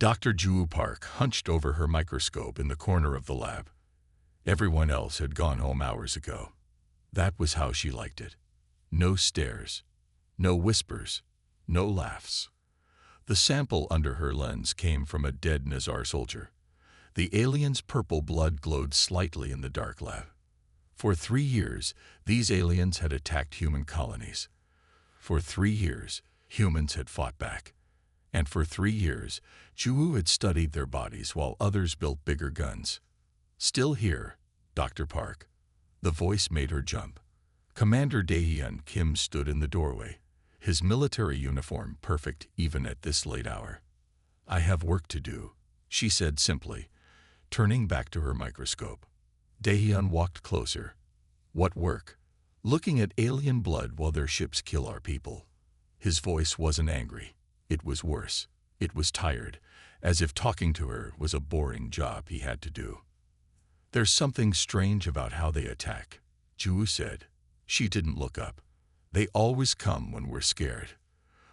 Dr. Ju Park hunched over her microscope in the corner of the lab. Everyone else had gone home hours ago. That was how she liked it. No stares, no whispers, no laughs. The sample under her lens came from a dead Nizar soldier. The alien's purple blood glowed slightly in the dark lab. For 3 years, these aliens had attacked human colonies. For 3 years, humans had fought back. And for 3 years, Ju had studied their bodies while others built bigger guns. Still here, Dr. Park. The voice made her jump. Commander Daehyun Kim stood in the doorway, his military uniform perfect even at this late hour. "I have work to do," she said simply, turning back to her microscope. Daehyun walked closer. "What work?" "Looking at alien blood while their ships kill our people." His voice wasn't angry. It was worse. It was tired, as if talking to her was a boring job he had to do. "There's something strange about how they attack," Ju said. She didn't look up. "They always come when we're scared.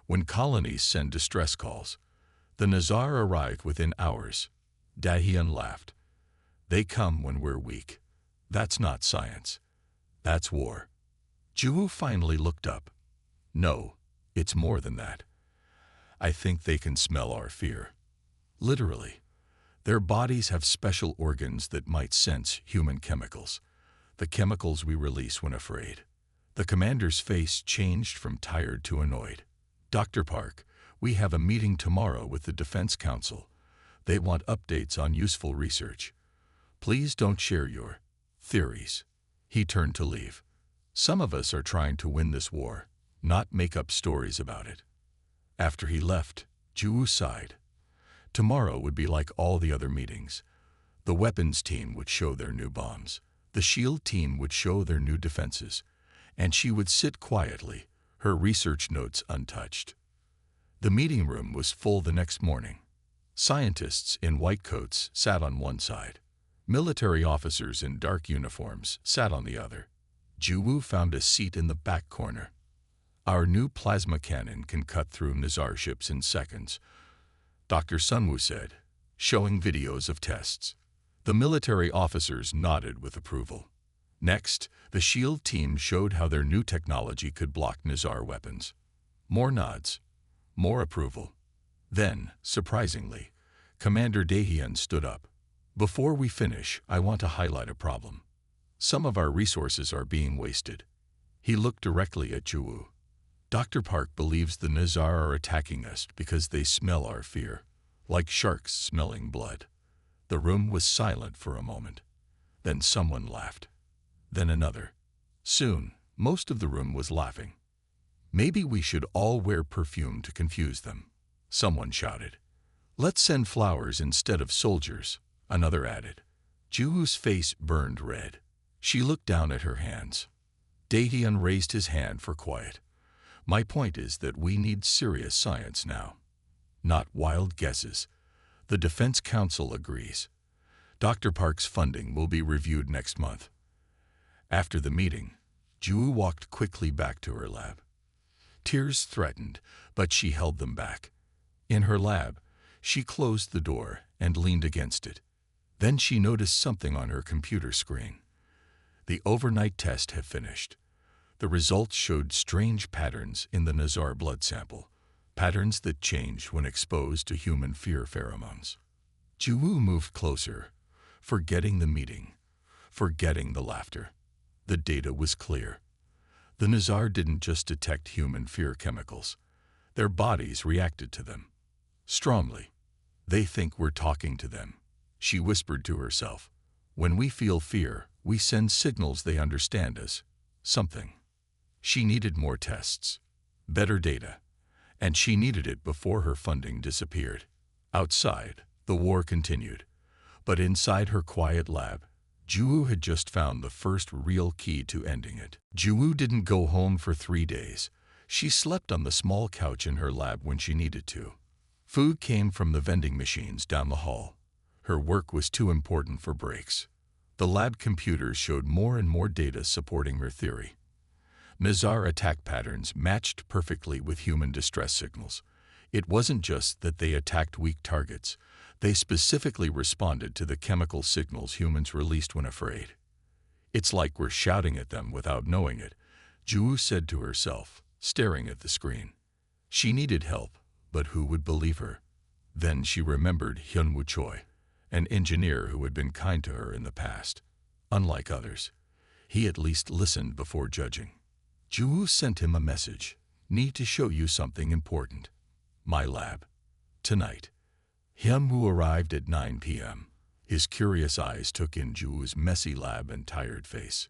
When colonies send distress calls. The Nizar arrive within hours." Daehyun laughed. "They come when we're weak. That's not science. That's war." Ju finally looked up. "No, it's more than that. I think they can smell our fear." Literally. Their bodies have special organs that might sense human chemicals. The chemicals we release when afraid. The commander's face changed from tired to annoyed. "Dr. Park, we have a meeting tomorrow with the Defense Council. They want updates on useful research. Please don't share your theories." He turned to leave. "Some of us are trying to win this war, not make up stories about it." After he left, Ju sighed. Tomorrow would be like all the other meetings. The weapons team would show their new bombs. The shield team would show their new defenses. And she would sit quietly, her research notes untouched. The meeting room was full the next morning. Scientists in white coats sat on one side. Military officers in dark uniforms sat on the other. Ju found a seat in the back corner. "Our new plasma cannon can cut through Nizar ships in seconds," Dr. Sunwoo said, showing videos of tests. The military officers nodded with approval. Next, the SHIELD team showed how their new technology could block Nizar weapons. More nods. More approval. Then, surprisingly, Commander Daehyun stood up. "Before we finish, I want to highlight a problem. Some of our resources are being wasted." He looked directly at Ju. "Dr. Park believes the Nizar are attacking us because they smell our fear, like sharks smelling blood." The room was silent for a moment. Then someone laughed. Then another. Soon, most of the room was laughing. "Maybe we should all wear perfume to confuse them," someone shouted. "Let's send flowers instead of soldiers," another added. Juhu's face burned red. She looked down at her hands. Daehyun raised his hand for quiet. "My point is that we need serious science now. Not wild guesses. The Defense Council agrees. Dr. Park's funding will be reviewed next month." After the meeting, Ju walked quickly back to her lab. Tears threatened, but she held them back. In her lab, she closed the door and leaned against it. Then she noticed something on her computer screen. The overnight test had finished. The results showed strange patterns in the Nizar blood sample, patterns that change when exposed to human fear pheromones. Ju moved closer, forgetting the meeting, forgetting the laughter. The data was clear. The Nizar didn't just detect human fear chemicals. Their bodies reacted to them. Strongly. "They think we're talking to them," she whispered to herself. "When we feel fear, we send signals they understand us. Something." She needed more tests, better data, and she needed it before her funding disappeared. Outside, the war continued. But inside her quiet lab, Ju had just found the first real key to ending it. Ju didn't go home for 3 days. She slept on the small couch in her lab when she needed to. Food came from the vending machines down the hall. Her work was too important for breaks. The lab computers showed more and more data supporting her theory. Nizar attack patterns matched perfectly with human distress signals. It wasn't just that they attacked weak targets. They specifically responded to the chemical signals humans released when afraid. It's like we're shouting at them without knowing it, Ju said to herself, staring at the screen. She needed help, but who would believe her? Then she remembered Hyunwoo Choi, an engineer who had been kind to her in the past. Unlike others, he at least listened before judging. Ju sent him a message. Need to show you something important. My lab. Tonight. Hyunwoo arrived at 9 p.m. His curious eyes took in Juwoo's messy lab and tired face.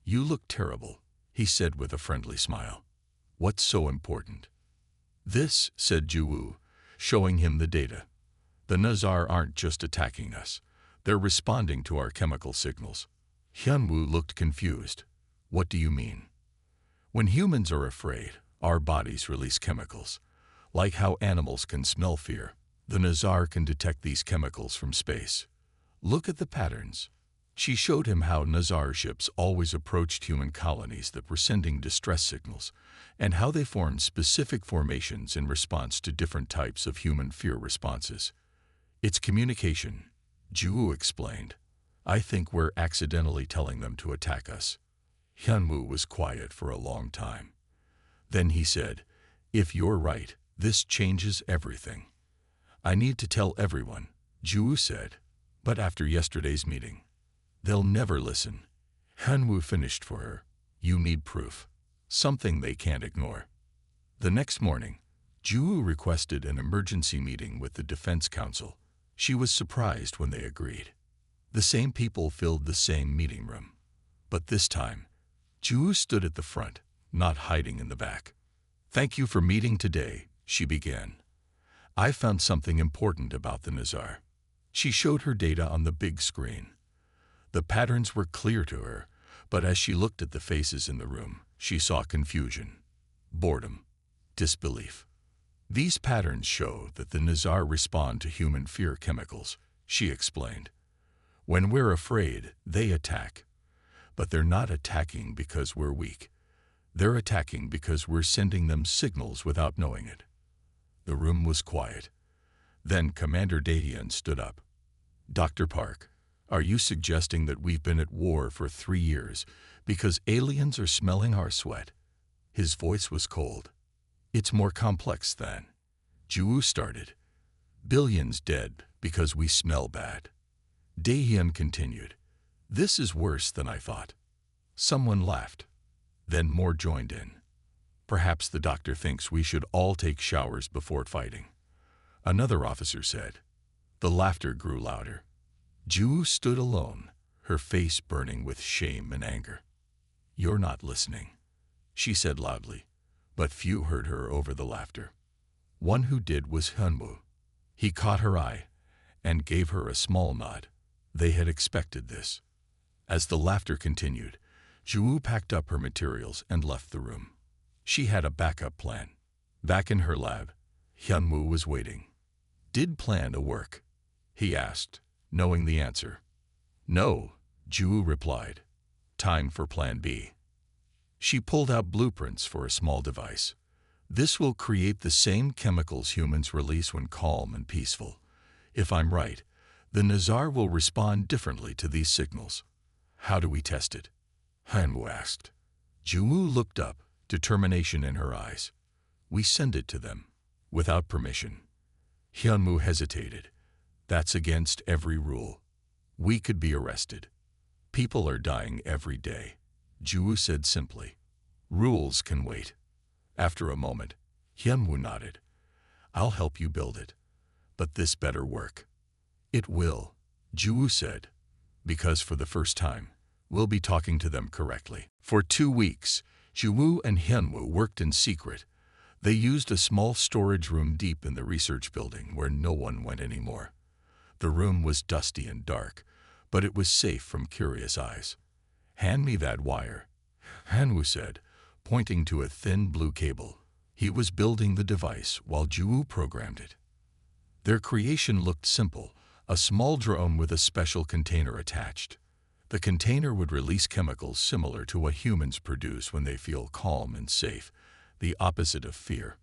You look terrible, he said with a friendly smile. What's so important? This, said Juwoo, showing him the data. The Nazar aren't just attacking us. They're responding to our chemical signals. Hyunwoo looked confused. What do you mean? When humans are afraid, our bodies release chemicals. Like how animals can smell fear, the Nazar can detect these chemicals from space. Look at the patterns. She showed him how Nazar ships always approached human colonies that were sending distress signals, and how they formed specific formations in response to different types of human fear responses. It's communication, Juwoo explained. I think we're accidentally telling them to attack us. Hyunwoo was quiet for a long time. Then he said, if you're right, this changes everything. I need to tell everyone, Juwoo said, but after yesterday's meeting. They'll never listen. Hyunwoo finished for her. You need proof. Something they can't ignore. The next morning, Juwoo requested an emergency meeting with the Defense Council. She was surprised when they agreed. The same people filled the same meeting room. But this time, Juwoo stood at the front, not hiding in the back. Thank you for meeting today, she began. I found something important about the Nazar. She showed her data on the big screen. The patterns were clear to her, but as she looked at the faces in the room, she saw confusion, boredom, disbelief. These patterns show that the Nazar respond to human fear chemicals, she explained. When we're afraid, they attack. But they're not attacking because we're weak. They're attacking because we're sending them signals without knowing it. The room was quiet. Then Commander Daehyun stood up. Dr. Park, are you suggesting that we've been at war for 3 years because aliens are smelling our sweat? His voice was cold. It's more complex than. Juwoo started. Billions dead because we smell bad. Daehyun continued. This is worse than I thought. Someone laughed. Then more joined in. Perhaps the doctor thinks we should all take showers before fighting. Another officer said. The laughter grew louder. Juwoo stood alone, her face burning with shame and anger. You're not listening, she said loudly, but few heard her over the laughter. One who did was Hyunwoo. He caught her eye and gave her a small nod. They had expected this. As the laughter continued, Juwoo packed up her materials and left the room. She had a backup plan. Back in her lab, Hyunwoo was waiting. Did plan to work? He asked, knowing the answer. No, Juwoo replied. Time for plan B. She pulled out blueprints for a small device. This will create the same chemicals humans release when calm and peaceful. If I'm right, the Nazar will respond differently to these signals. How do we test it? Hyunwoo asked. Juwoo looked up, determination in her eyes. We send it to them, without permission. Hyunwoo hesitated. That's against every rule. We could be arrested. People are dying every day, Juwoo said simply. Rules can wait. After a moment, Hyunwoo nodded. I'll help you build it. But this better work. It will, Juwoo said, because for the first time, we'll be talking to them correctly. For 2 weeks, Juwoo and Hyunwoo worked in secret. They used a small storage room deep in the research building where no one went anymore. The room was dusty and dark, but it was safe from curious eyes. Hand me that wire, Hyunwoo said, pointing to a thin blue cable. He was building the device while Juwoo programmed it. Their creation looked simple, a small drone with a special container attached. The container would release chemicals similar to what humans produce when they feel calm and safe, the opposite of fear.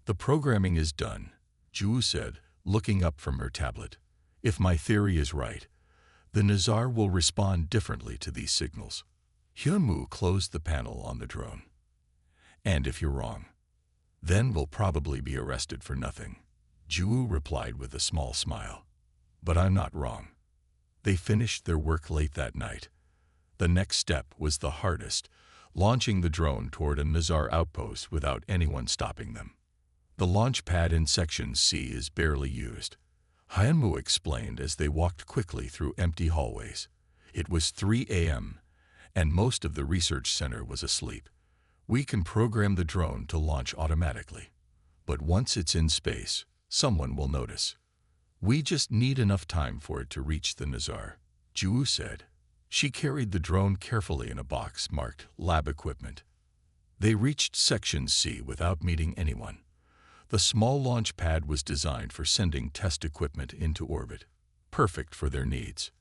The programming is done, Ju said, looking up from her tablet. If my theory is right, the Nizar will respond differently to these signals. Hyunwoo closed the panel on the drone. And if you're wrong, then we'll probably be arrested for nothing, Ju replied with a small smile. But I'm not wrong. They finished their work late that night. The next step was the hardest, launching the drone toward a Nizar outpost without anyone stopping them. The launch pad in Section C is barely used, Hyunwoo explained as they walked quickly through empty hallways. It was 3 a.m., and most of the research center was asleep. We can program the drone to launch automatically, but once it's in space, someone will notice. We just need enough time for it to reach the Nizar, Ju said. She carried the drone carefully in a box marked Lab Equipment. They reached Section C without meeting anyone. The small launch pad was designed for sending test equipment into orbit, perfect for their needs.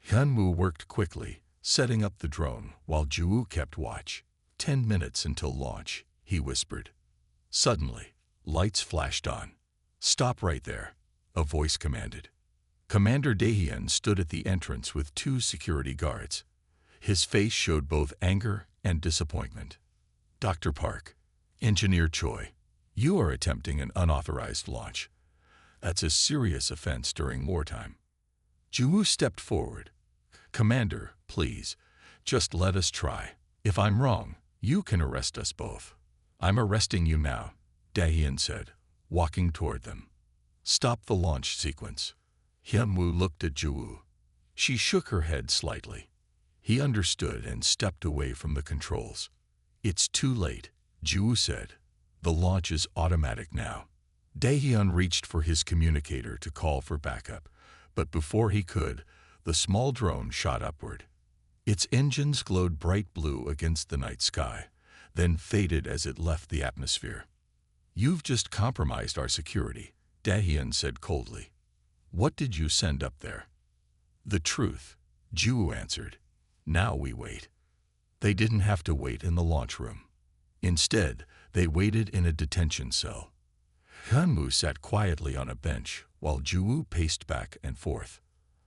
Hyunwoo worked quickly, setting up the drone while Ju kept watch. 10 minutes until launch, he whispered. Suddenly, lights flashed on. Stop right there, a voice commanded. Commander Daehyun stood at the entrance with 2 security guards. His face showed both anger and disappointment. Dr. Park, Engineer Choi, you are attempting an unauthorized launch. That's a serious offense during wartime. Ju stepped forward. Commander, please, just let us try. If I'm wrong, you can arrest us both. I'm arresting you now, Daehyun said, walking toward them. Stop the launch sequence. Hyunwoo looked at Ju. She shook her head slightly. He understood and stepped away from the controls. It's too late, Ju said. The launch is automatic now. Daehyun reached for his communicator to call for backup, but before he could, the small drone shot upward. Its engines glowed bright blue against the night sky, then faded as it left the atmosphere. You've just compromised our security, Daehyun said coldly. What did you send up there? The truth, Ju answered. Now we wait. They didn't have to wait in the launch room. Instead, they waited in a detention cell. Hyunwoo sat quietly on a bench while Ju paced back and forth.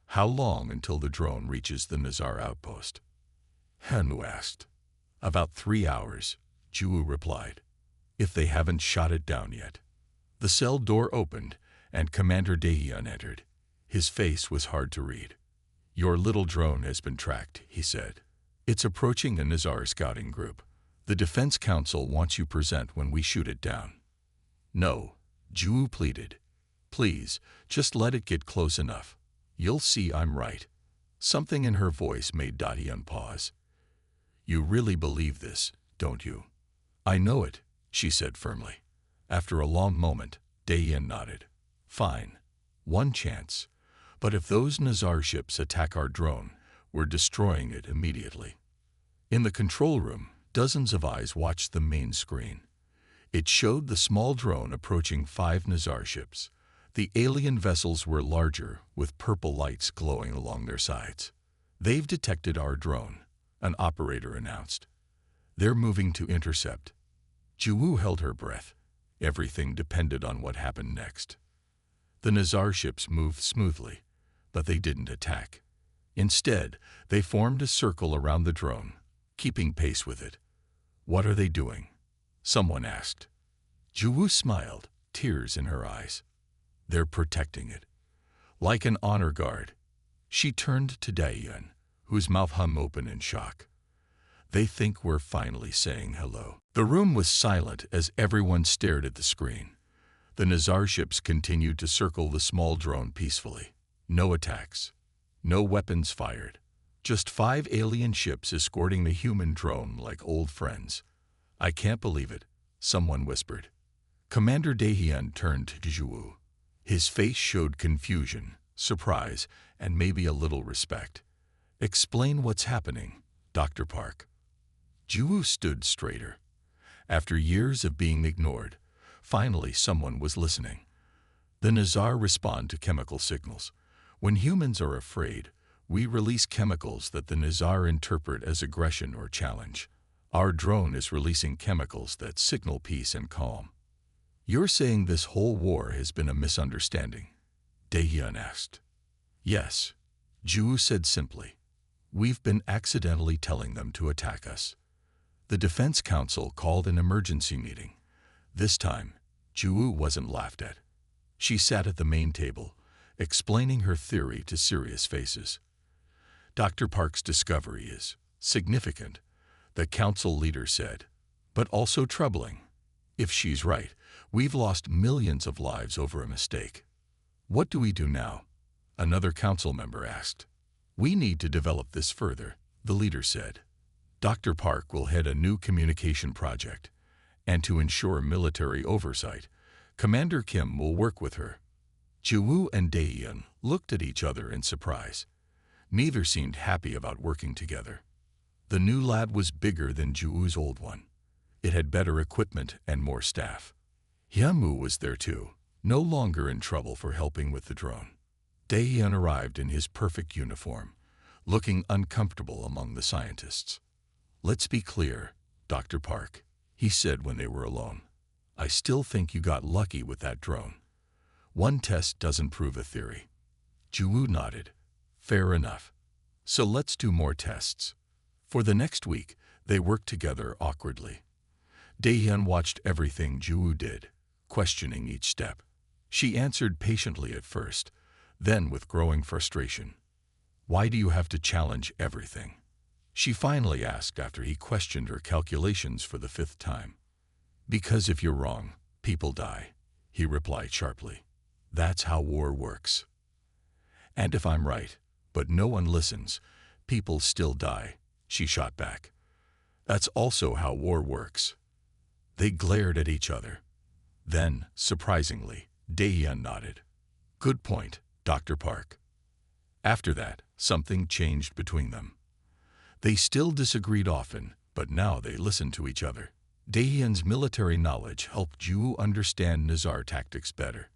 How long until the drone reaches the Nizar outpost? Hyunwoo asked. About 3 hours, Ju replied. If they haven't shot it down yet. The cell door opened, and Commander Daehyun entered. His face was hard to read. Your little drone has been tracked, he said. It's approaching a Nizar scouting group. The Defense Council wants you present when we shoot it down. No, Ju pleaded. Please, just let it get close enough. You'll see I'm right. Something in her voice made Daehyun pause. You really believe this, don't you? I know it, she said firmly. After a long moment, Daehyun nodded. Fine. One chance. But if those Nizar ships attack our drone, we're destroying it immediately. In the control room, dozens of eyes watched the main screen. It showed the small drone approaching 5 Nizar ships. The alien vessels were larger, with purple lights glowing along their sides. They've detected our drone, an operator announced. They're moving to intercept. Ju held her breath. Everything depended on what happened next. The Nizar ships moved smoothly, but they didn't attack. Instead, they formed a circle around the drone, keeping pace with it. What are they doing? Someone asked. Ju smiled, tears in her eyes. They're protecting it. Like an honor guard. She turned to Daehyun, whose mouth hung open in shock. They think we're finally saying hello. The room was silent as everyone stared at the screen. The Nizar ships continued to circle the small drone peacefully. No attacks. No weapons fired. Just 5 alien ships escorting the human drone like old friends. I can't believe it, someone whispered. Commander Daehyun turned to Ju. His face showed confusion, surprise, and maybe a little respect. Explain what's happening, Dr. Park. Ju stood straighter. After years of being ignored, finally someone was listening. The Nizar respond to chemical signals. When humans are afraid, we release chemicals that the Nizar interpret as aggression or challenge. Our drone is releasing chemicals that signal peace and calm. You're saying this whole war has been a misunderstanding? Daehyun asked. Yes, Ju said simply. We've been accidentally telling them to attack us. The Defense Council called an emergency meeting. This time, Ju wasn't laughed at. She sat at the main table, explaining her theory to serious faces. Dr. Park's discovery is significant, the council leader said, but also troubling. If she's right, we've lost millions of lives over a mistake. What do we do now? Another council member asked. We need to develop this further, the leader said. Dr. Park will head a new communication project, and to ensure military oversight, Commander Kim will work with her. Ju and Daehyun looked at each other in surprise. Neither seemed happy about working together. The new lab was bigger than Ju's old one. It had better equipment and more staff. Hyunwoo was there too, no longer in trouble for helping with the drone. Daehyun arrived in his perfect uniform, looking uncomfortable among the scientists. Let's be clear, Dr. Park, he said when they were alone. I still think you got lucky with that drone. One test doesn't prove a theory. Ju nodded. Fair enough. So let's do more tests. For the next week, they worked together awkwardly. Daehyun watched everything Ju did, questioning each step. She answered patiently at first, then with growing frustration. Why do you have to challenge everything? She finally asked after he questioned her calculations for the 5th time. Because if you're wrong, people die, he replied sharply. That's how war works. And if I'm right, but no one listens, people still die, she shot back. That's also how war works. They glared at each other. Then, surprisingly, Daehyun nodded. Good point, Dr. Park. After that, something changed between them. They still disagreed often, but now they listened to each other. Daehyun's military knowledge helped Ju understand Nizar tactics better,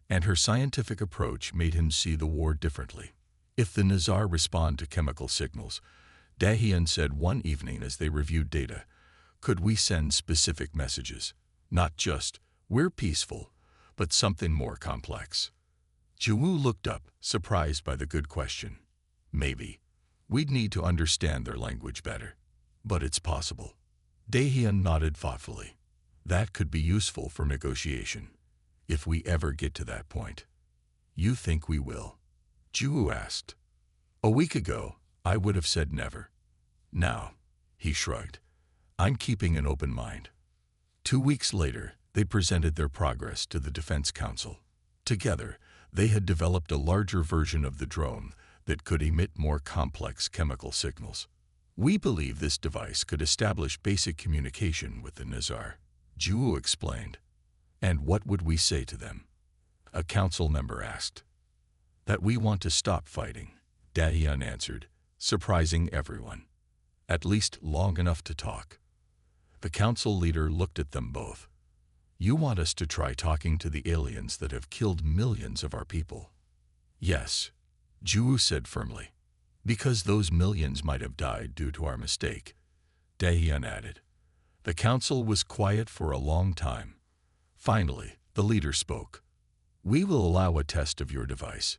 and her scientific approach made him see the war differently. If the Nizar respond to chemical signals, Daehyun said one evening as they reviewed data, could we send specific messages? Not just, we're peaceful, but something more complex. Ju looked up, surprised by the good question. Maybe. We'd need to understand their language better. But it's possible. Daehyun nodded thoughtfully. That could be useful for negotiation, if we ever get to that point. You think we will? Ju asked. A week ago, I would have said never. Now, he shrugged. I'm keeping an open mind. 2 weeks later, they presented their progress to the Defense Council. Together, they had developed a larger version of the drone that could emit more complex chemical signals. We believe this device could establish basic communication with the Nizar, Ju explained. And what would we say to them? A council member asked. That we want to stop fighting, Daehyun answered, surprising everyone. At least long enough to talk. The council leader looked at them both. You want us to try talking to the aliens that have killed millions of our people? Yes, Ju said firmly. Because those millions might have died due to our mistake, Daehyun added. The council was quiet for a long time. Finally, the leader spoke. We will allow a test of your device,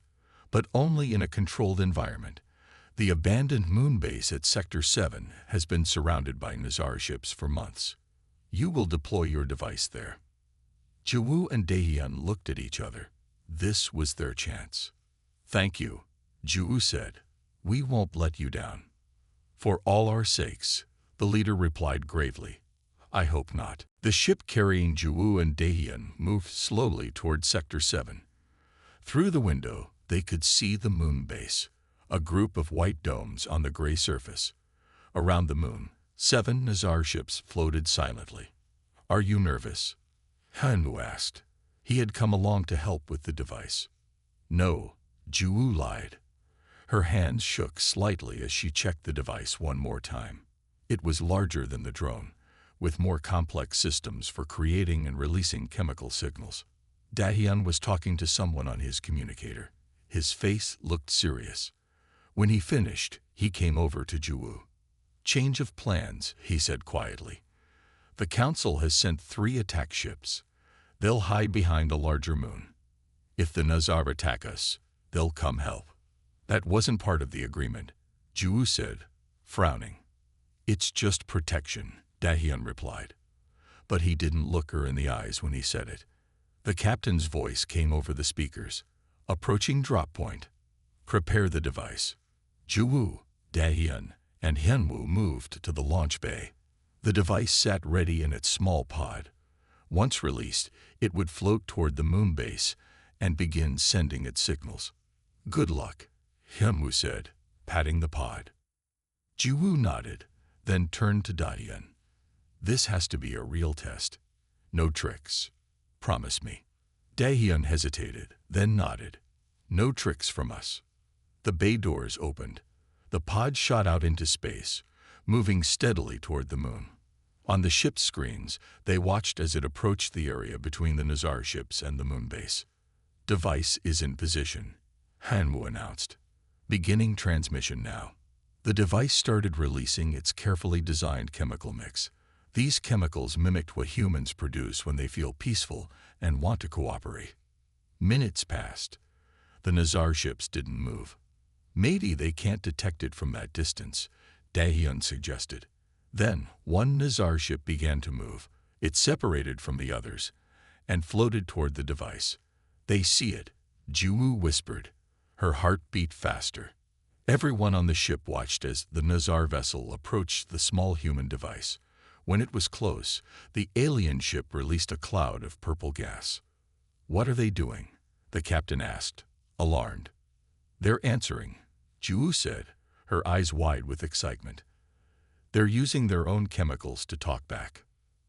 but only in a controlled environment. The abandoned moon base at Sector 7 has been surrounded by Nizar ships for months. You will deploy your device there. Ju and Daehyun looked at each other. This was their chance. Thank you, Ju said. We won't let you down. For all our sakes, the leader replied gravely. I hope not. The ship carrying Ju and Daehyun moved slowly toward Sector 7. Through the window, they could see the moon base, a group of white domes on the gray surface. Around the moon, 7 Nizar ships floated silently. Are you nervous? Hyunwoo asked. He had come along to help with the device. No, Ju lied. Her hands shook slightly as she checked the device one more time. It was larger than the drone, with more complex systems for creating and releasing chemical signals. Daehyun was talking to someone on his communicator. His face looked serious. When he finished, he came over to Ju. Change of plans, he said quietly. The council has sent 3 attack ships. They'll hide behind a larger moon. If the Nazar attack us, they'll come help. That wasn't part of the agreement, Ju said, frowning. It's just protection, Dahyun replied. But he didn't look her in the eyes when he said it. The captain's voice came over the speakers. Approaching drop point. Prepare the device. Ju, Dahyun, and Hyunwoo moved to the launch bay. The device sat ready in its small pod. Once released, it would float toward the moon base and begin sending its signals. Good luck, Hyunwoo said, patting the pod. Ju nodded, then turned to Dahyun. This has to be a real test. No tricks. Promise me. Dahyun hesitated, then nodded. No tricks from us. The bay doors opened. The pod shot out into space, moving steadily toward the moon. On the ship's screens, they watched as it approached the area between the Nazar ships and the moon base. Device is in position, Hyunwoo announced. Beginning transmission now. The device started releasing its carefully designed chemical mix. These chemicals mimicked what humans produce when they feel peaceful and want to cooperate. Minutes passed. The Nazar ships didn't move. Maybe they can't detect it from that distance, Dahyun suggested. Then one Nazar ship began to move. It separated from the others and floated toward the device. They see it, Ju whispered. Her heart beat faster. Everyone on the ship watched as the Nazar vessel approached the small human device. When it was close, the alien ship released a cloud of purple gas. What are they doing? The captain asked, alarmed. They're answering, Ju said, her eyes wide with excitement. They're using their own chemicals to talk back.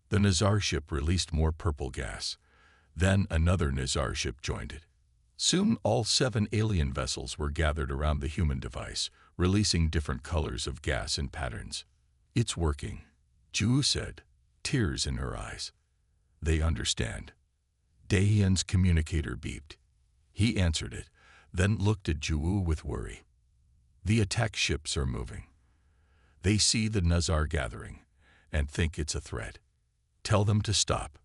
The Nazar ship released more purple gas. Then another Nazar ship joined it. Soon all 7 alien vessels were gathered around the human device, releasing different colors of gas and patterns. It's working, Ju said, tears in her eyes. They understand. Dahyun's communicator beeped. He answered it, then looked at Ju with worry. The attack ships are moving. They see the Nazar gathering and think it's a threat. Tell them to stop,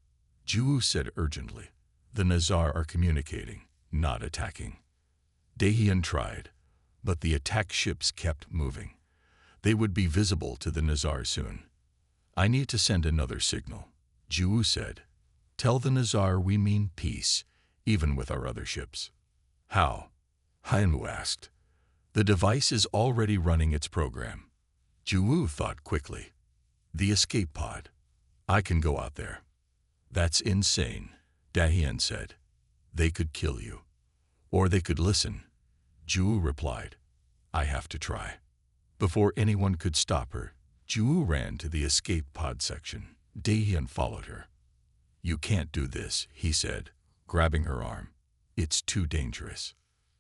Ju said urgently. The Nazar are communicating, not attacking. Dahyun tried, but the attack ships kept moving. They would be visible to the Nazar soon. I need to send another signal, Ju said. Tell the Nazar we mean peace, even with our other ships. How? Hyunwoo asked. The device is already running its program. Ju thought quickly. The escape pod. I can go out there. That's insane, Dahyun said. They could kill you. Or they could listen. Ju replied. I have to try. Before anyone could stop her, Ju ran to the escape pod section. Dahyun followed her. You can't do this, he said, grabbing her arm. It's too dangerous.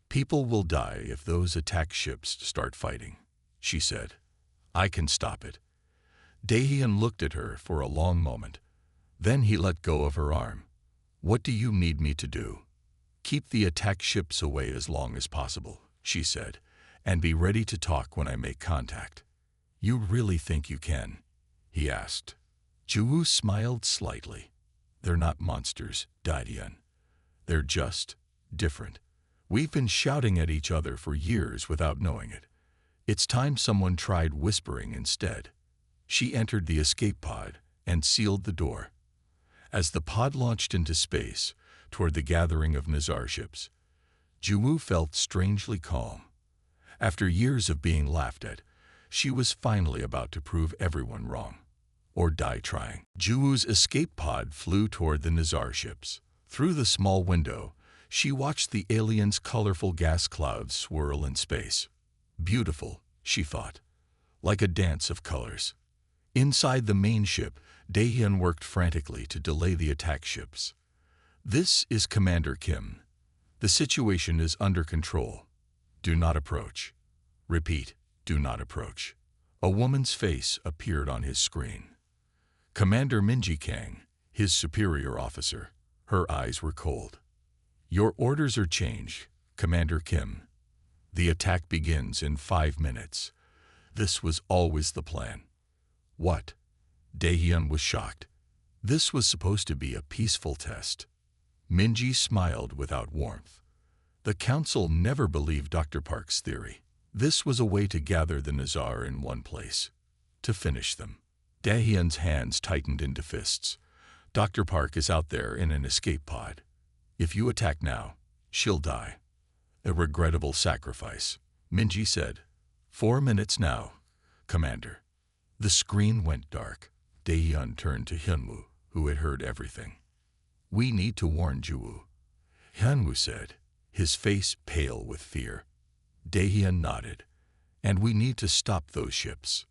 People will die if those attack ships start fighting, she said. I can stop it. Dahyun looked at her for a long moment. Then he let go of her arm. What do you need me to do? Keep the attack ships away as long as possible, she said, and be ready to talk when I make contact. You really think you can? He asked. Ju smiled slightly. They're not monsters, Dahyun. They're just different. We've been shouting at each other for years without knowing it. It's time someone tried whispering instead. She entered the escape pod and sealed the door. As the pod launched into space toward the gathering of Nazar ships, Ju felt strangely calm. After years of being laughed at, she was finally about to prove everyone wrong, or die trying. Ju's escape pod flew toward the Nazar ships. Through the small window, she watched the aliens' colorful gas clouds swirl in space. Beautiful, she thought, like a dance of colors. Inside the main ship, Dahyun worked frantically to delay the attack ships. This is Commander Kim. The situation is under control. Do not approach. Repeat, do not approach. A woman's face appeared on his screen. Commander Minji Kang, his superior officer. Her eyes were cold. Your orders are changed, Commander Kim. The attack begins in 5 minutes. This was always the plan. What? Dahyun was shocked. This was supposed to be a peaceful test. Minji smiled without warmth. The council never believed Dr. Park's theory. This was a way to gather the Nizar in one place, to finish them. Dahyun's hands tightened into fists. Dr. Park is out there in an escape pod. If you attack now, she'll die. A regrettable sacrifice, Minji said. 4 minutes now, Commander. The screen went dark. Dahyun turned to Hyunwoo, who had heard everything. We need to warn Juwoo, Hyunwoo said, his face pale with fear. Dahyun nodded. And we need to stop those ships.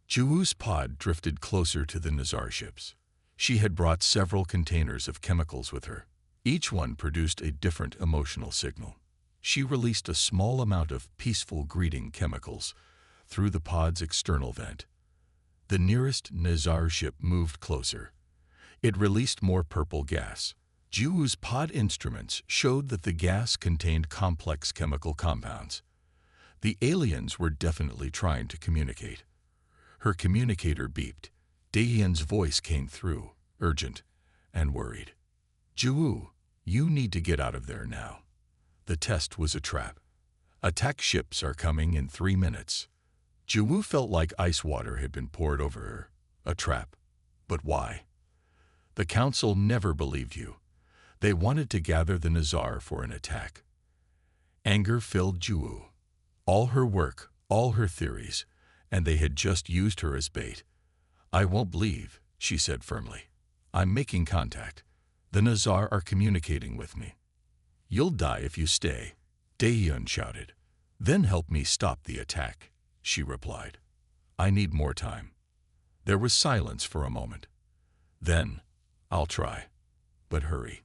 Juwoo's pod drifted closer to the Nizar ships. She had brought several containers of chemicals with her. Each one produced a different emotional signal. She released a small amount of peaceful greeting chemicals through the pod's external vent. The nearest Nizar ship moved closer. It released more purple gas. Juwoo's pod instruments showed that the gas contained complex chemical compounds. The aliens were definitely trying to communicate. Her communicator beeped. Dahyun's voice came through, urgent and worried. Juwoo, you need to get out of there now. The test was a trap. Attack ships are coming in 3 minutes. Juwoo felt like ice water had been poured over her. A trap. But why? The council never believed you. They wanted to gather the Nizar for an attack. Anger filled Juwoo. All her work, all her theories, and they had just used her as bait. I won't leave, she said firmly. I'm making contact. The Nizar are communicating with me. You'll die if you stay, Dahyun shouted. Then help me stop the attack, she replied. I need more time. There was silence for a moment. Then, I'll try. But hurry.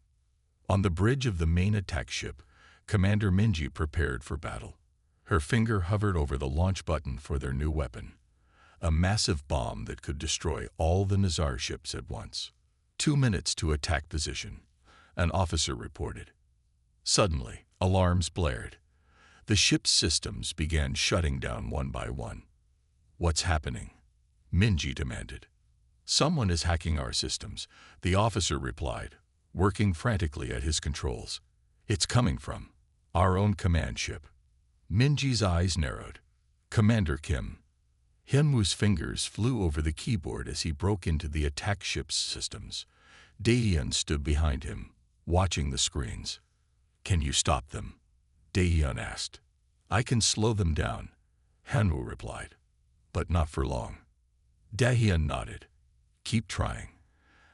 On the bridge of the main attack ship, Commander Minji prepared for battle. Her finger hovered over the launch button for their new weapon, a massive bomb that could destroy all the Nizar ships at once. 2 minutes to attack position, an officer reported. Suddenly, alarms blared. The ship's systems began shutting down one by one. What's happening? Minji demanded. Someone is hacking our systems, the officer replied, working frantically at his controls. It's coming from our own command ship. Minji's eyes narrowed. Commander Kim. Hyunwoo's fingers flew over the keyboard as he broke into the attack ship's systems. Dahyun stood behind him, watching the screens. Can you stop them? Dahyun asked. I can slow them down, Hyunwoo replied. But not for long. Dahyun nodded. Keep trying.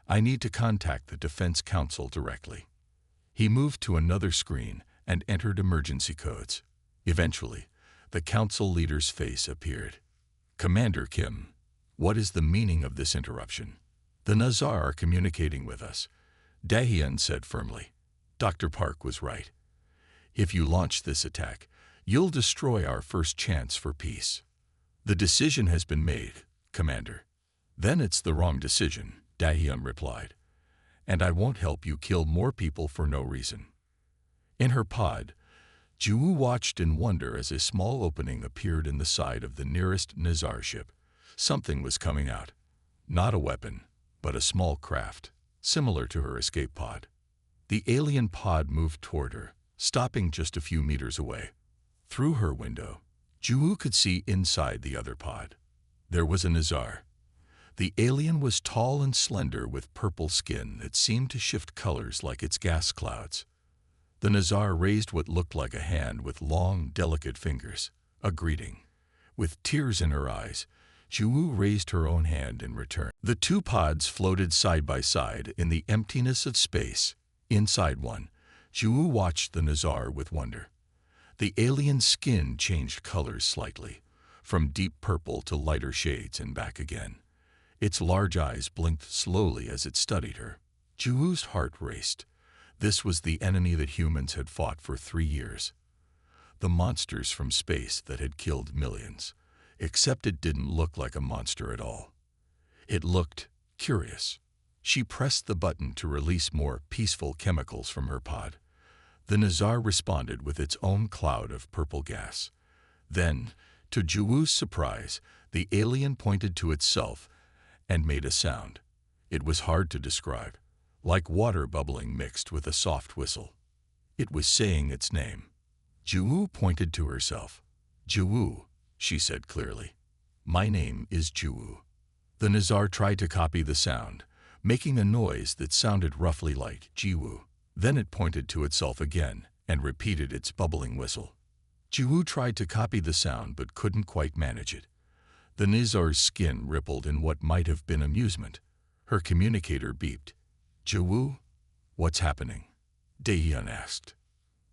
I need to contact the Defense Council directly. He moved to another screen and entered emergency codes. Eventually, the council leader's face appeared. Commander Kim, what is the meaning of this interruption? The Nizar are communicating with us, Dahyun said firmly. Dr. Park was right. If you launch this attack, you'll destroy our first chance for peace. The decision has been made, Commander. Then it's the wrong decision, Dahyun replied. And I won't help you kill more people for no reason. In her pod, Juwoo watched in wonder as a small opening appeared in the side of the nearest Nizar ship. Something was coming out. Not a weapon, but a small craft, similar to her escape pod. The alien pod moved toward her, stopping just a few meters away. Through her window, Juwoo could see inside the other pod. There was a Nizar. The alien was tall and slender with purple skin that seemed to shift colors like its gas clouds. The Nizar raised what looked like a hand with long, delicate fingers, a greeting. With tears in her eyes, Juwoo raised her own hand in return. The two pods floated side by side in the emptiness of space. Inside one, Juwoo watched the Nizar with wonder. The alien's skin changed colors slightly, from deep purple to lighter shades and back again. Its large eyes blinked slowly as it studied her. Juwoo's heart raced. This was the enemy that humans had fought for 3 years. The monsters from space that had killed millions. Except it didn't look like a monster at all. It looked curious. She pressed the button to release more peaceful chemicals from her pod. The Nizar responded with its own cloud of purple gas. Then, to Juwoo's surprise, the alien pointed to itself and made a sound. It was hard to describe. like water bubbling mixed with a soft whistle. It was saying its name. Juwu pointed to herself. Juwu, she said clearly. My name is Juwu. The Nizar tried to copy the sound, making a noise that sounded roughly like Jiwu. Then it pointed to itself again and repeated its bubbling whistle. Juwu tried to copy the sound but couldn't quite manage it. The Nizar's skin rippled in what might have been amusement. Her communicator beeped. Juwu? What's happening? Daehyun asked.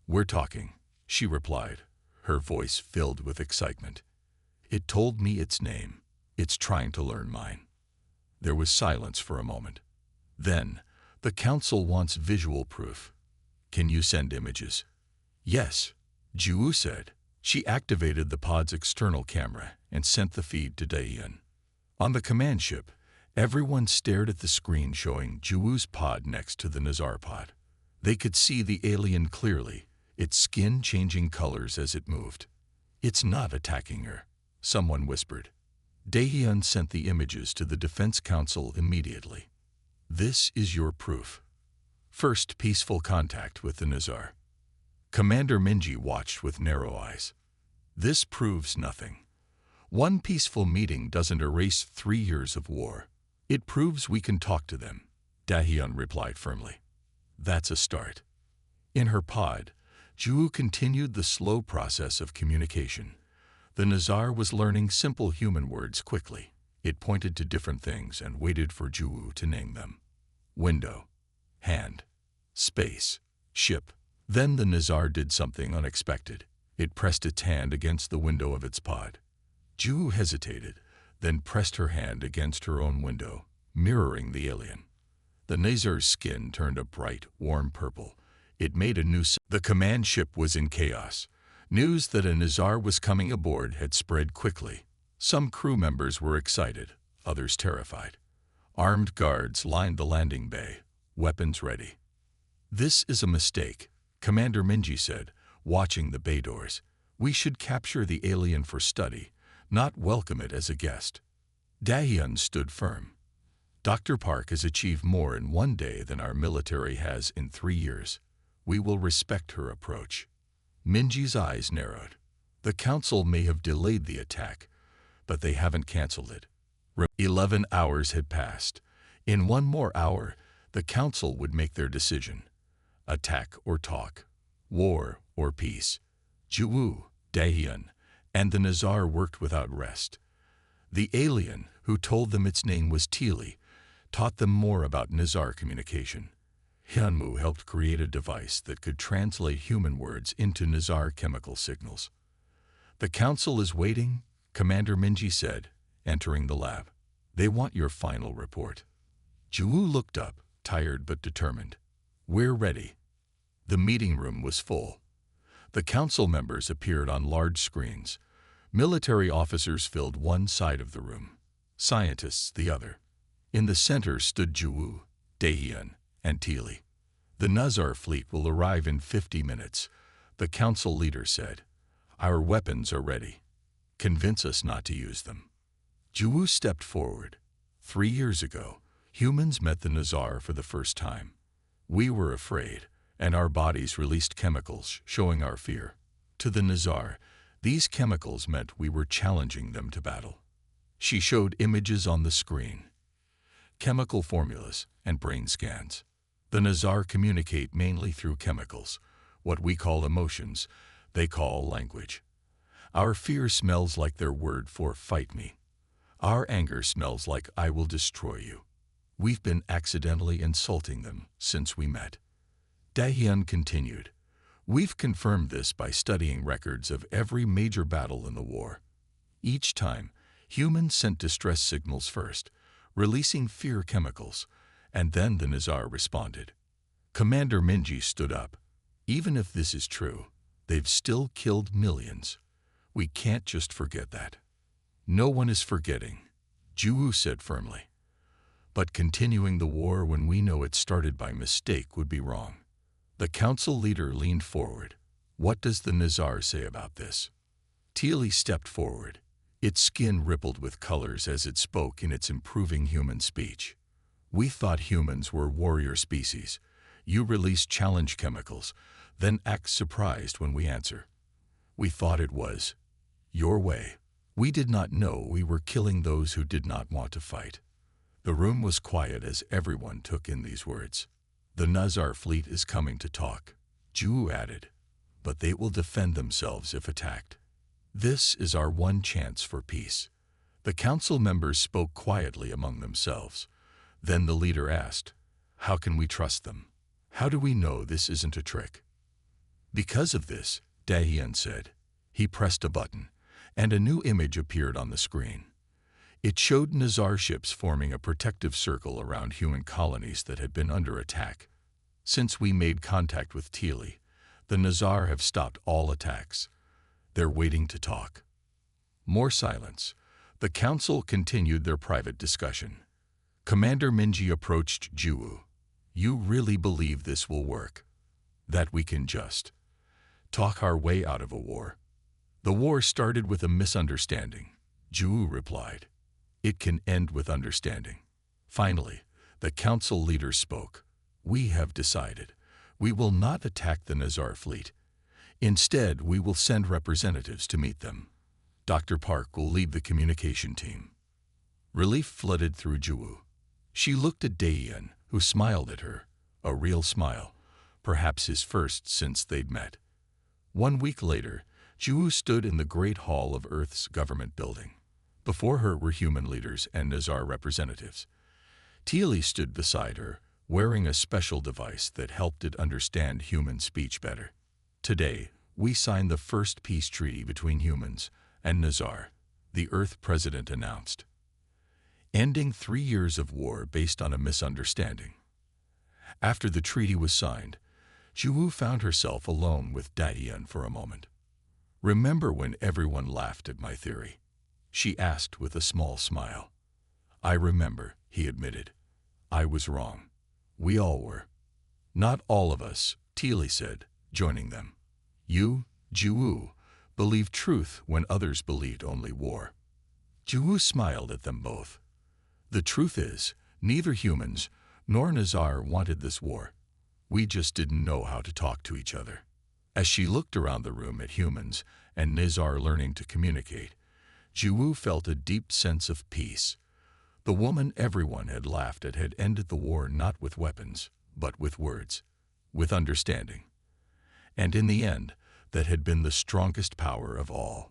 We're talking, she replied, her voice filled with excitement. It told me its name. It's trying to learn mine. There was silence for a moment. Then, the council wants visual proof. Can you send images? Yes, Juwu said. She activated the pod's external camera and sent the feed to Daehyun. On the command ship, everyone stared at the screen showing Juwu's pod next to the Nizar pod. They could see the alien clearly, its skin changing colors as it moved. It's not attacking her, someone whispered. Daehyun sent the images to the Defense Council immediately. This is your proof. First peaceful contact with the Nizar. Commander Minji watched with narrow eyes. This proves nothing. One peaceful meeting doesn't erase 3 years of war. It proves we can talk to them, Daehyun replied firmly. That's a start. In her pod, Juwu continued the slow process of communication. The Nizar was learning simple human words quickly. It pointed to different things and waited for Juwu to name them. Window, hand, space, ship. Then the Nizar did something unexpected. It pressed its hand against the window of its pod. Juwu hesitated, then pressed her hand against her own window, mirroring the alien. The Nizar's skin turned a bright, warm purple. It made a new sound. The command ship was in chaos. News that a Nizar was coming aboard had spread quickly. Some crew members were excited, others terrified. Armed guards lined the landing bay, weapons ready. This is a mistake, Commander Minji said, watching the bay doors. We should capture the alien for study, not welcome it as a guest. Daehyun stood firm. Dr. Park has achieved more in 1 day than our military has in 3 years. We will respect her approach. Minji's eyes narrowed. The council may have delayed the attack, but they haven't canceled it. 11 hours had passed. In 1 more hour, the council would make their decision. Attack or talk, war or peace. Juwu, Daehyun, and the Nizar worked without rest. The alien, who told them its name was Teely, taught them more about Nizar communication. Hyunmu helped create a device that could translate human words into Nizar chemical signals. The council is waiting, Commander Minji said, entering the lab. They want your final report. Juwu looked up, tired but determined. We're ready. The meeting room was full. The council members appeared on large screens. Military officers filled one side of the room, scientists the other. In the center stood Juwu, Daehyun, and Teely. The Nizar fleet will arrive in 50 minutes, the council leader said. Our weapons are ready. Convince us not to use them. Juwu stepped forward. 3 years ago, humans met the Nizar for the first time. We were afraid, and our bodies released chemicals showing our fear. To the Nizar, these chemicals meant we were challenging them to battle. She showed images on the screen. Chemical formulas and brain scans. The Nizar communicate mainly through chemicals. What we call emotions, they call language. Our fear smells like their word for fight me. Our anger smells like I will destroy you. We've been accidentally insulting them since we met. Daehyun continued. We've confirmed this by studying records of every major battle in the war. Each time, humans sent distress signals first, releasing fear chemicals, and then the Nizar responded. Commander Minji stood up. Even if this is true, they've still killed millions. We can't just forget that. No one is forgetting, Juwu said firmly. But continuing the war when we know it started by mistake would be wrong. The council leader leaned forward. What does the Nizar say about this? Teely stepped forward. Its skin rippled with colors as it spoke in its improving human speech. We thought humans were warrior species. You release challenge chemicals, then act surprised when we answer. We thought it was your way. We did not know we were killing those who did not want to fight." The room was quiet as everyone took in these words. "The Nazar fleet is coming to talk," Ju added, "but they will defend themselves if attacked. This is our one chance for peace." The council members spoke quietly among themselves. Then the leader asked, "How can we trust them? How do we know this isn't a trick?" "Because of this," Dahian said. He pressed a button, and a new image appeared on the screen. It showed Nazar ships forming a protective circle around human colonies that had been under attack. "Since we made contact with Teely, the Nazar have stopped all attacks. They're waiting to talk." More silence. The council continued their private discussion. Commander Minji approached Ju. "You really believe this will work? That we can just talk our way out of a war?" "The war started with a misunderstanding," Ju replied. "It can end with understanding." Finally, the council leader spoke. "We have decided. We will not attack the Nazar fleet. Instead, we will send representatives to meet them. Dr. Park will lead the communication team." Relief flooded through Ju. She looked at Dayan, who smiled at her, a real smile, perhaps his first since they'd met. 1 week later, Ju stood in the Great Hall of Earth's government building. Before her were human leaders and Nazar representatives. Teely stood beside her, wearing a special device that helped it understand human speech better. "Today, we signed the first peace treaty between humans and Nazar," the Earth president announced, ending 3 years of war based on a misunderstanding. After the treaty was signed, Ju found herself alone with Dayan for a moment. "Remember when everyone laughed at my theory?" she asked with a small smile. "I remember," he admitted. "I was wrong. We all were." "Not all of us," Teely said, joining them. "You, Ju, believed truth when others believed only war." Ju smiled at them both. "The truth is, neither humans nor Nazar wanted this war. We just didn't know how to talk to each other." As she looked around the room at humans and Nazar learning to communicate, Ju felt a deep sense of peace. The woman everyone had laughed at had ended the war not with weapons, but with words, with understanding. And in the end, that had been the strongest power of all.